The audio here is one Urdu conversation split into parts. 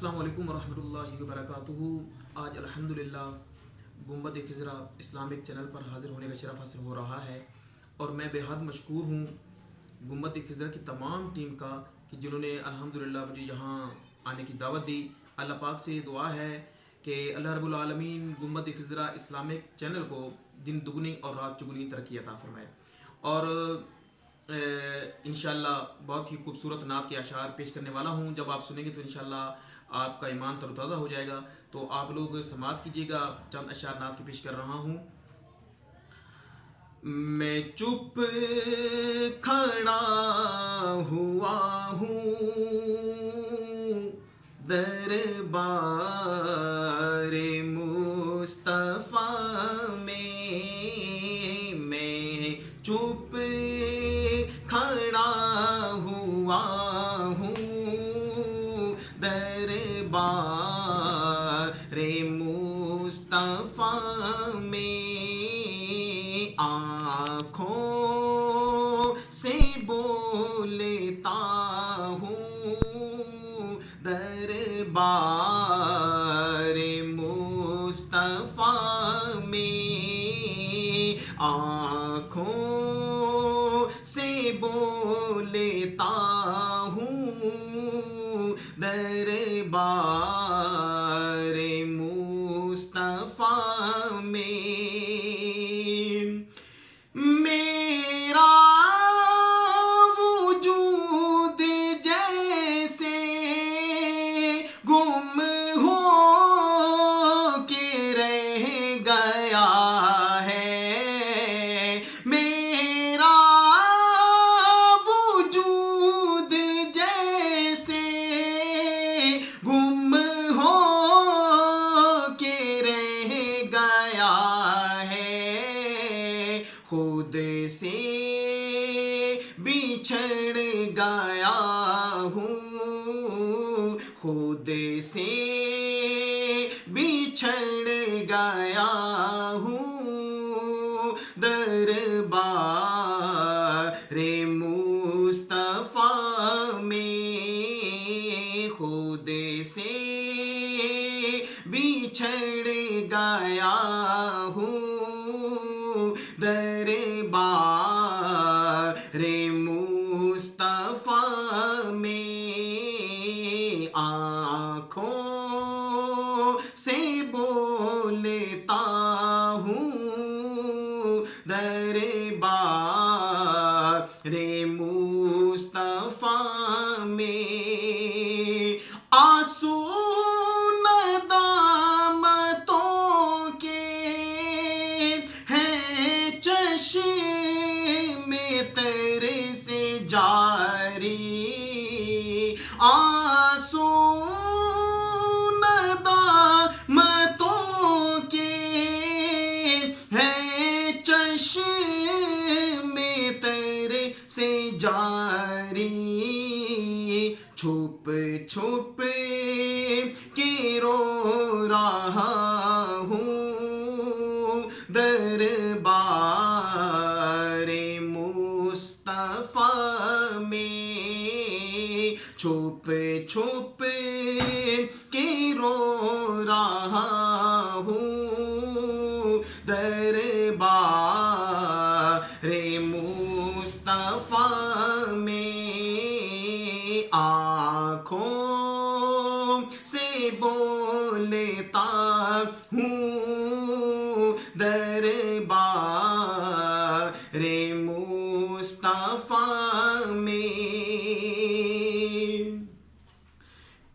السلام علیکم ورحمۃ اللہ وبرکاتہ۔ آج الحمدللہ گنبد خضرا اسلامک چینل پر حاضر ہونے کا شرف حاصل ہو رہا ہے، اور میں بے حد مشکور ہوں گنبد خضرا کی تمام ٹیم کا کہ جنہوں نے الحمدللہ مجھے یہاں آنے کی دعوت دی۔ اللہ پاک سے دعا ہے کہ اللہ رب العالمین گنبد خضرا اسلامک چینل کو دن دگنی اور رات چگنی ترقی عطا فرمائے، اور انشاءاللہ بہت ہی خوبصورت نعت کے اشعار پیش کرنے والا ہوں۔ جب آپ سنیں گے تو انشاءاللہ آپ کا ایمان تر و تازہ ہو جائے گا، تو آپ لوگ سماعت کیجیے گا۔ چند اشعار نعت کے پیش کر رہا ہوں۔ میں چپ کھڑا ہوا ہوں دربار مصطفیٰ میں چپ کھڑا ہوا ہوں دربار مصطفیٰ میں، آنکھوں سے بولتا ہوں دربار مصطفیٰ میں، آنکھوں سے بولتا ہوں دربار مصطفیٰ میں، میرا وجود جیسے گم ہو کے رہ گیا ہے، میرا وجود جیسے گم ہو کے رہ گیا ہے، خود سے بچھڑ گیا ہوں، خود سے بچھڑ گیا ہوں دربار مصطفیٰ میں، خود سے بچھڑ گیا ہوں دربار مصطفیٰ میں، آنکھوں سے بولتا ہوں دربار مصطفیٰ میں، آنسو ندامتوں کے ہیں چشم تر سے جاری، آنسو ندامتوں کے ہیں چشم تر سے جاری، چھپ چھپ کے رو رہا ہوں دربار مصطفیٰ میں، چھپ چھپ کے رو رہا ہوں دربار مصطفیٰ میں، آنکھوں سے بولتا ہوں دربار مصطفیٰ میں،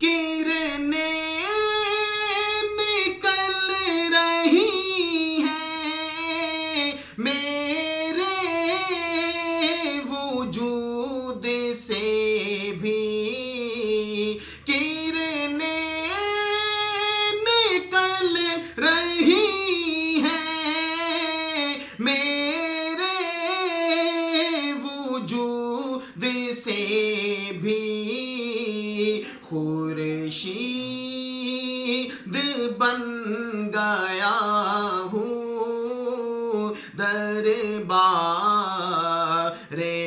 کرنیں نکل رہی ہیں میرے وجود سے بھی، کرنیں نکل رہی ہیں میرے وجود سے بھی، خورشید بن گیا ہوں دربار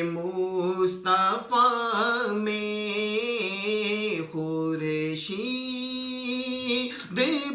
مصطفیٰ میں، خورشید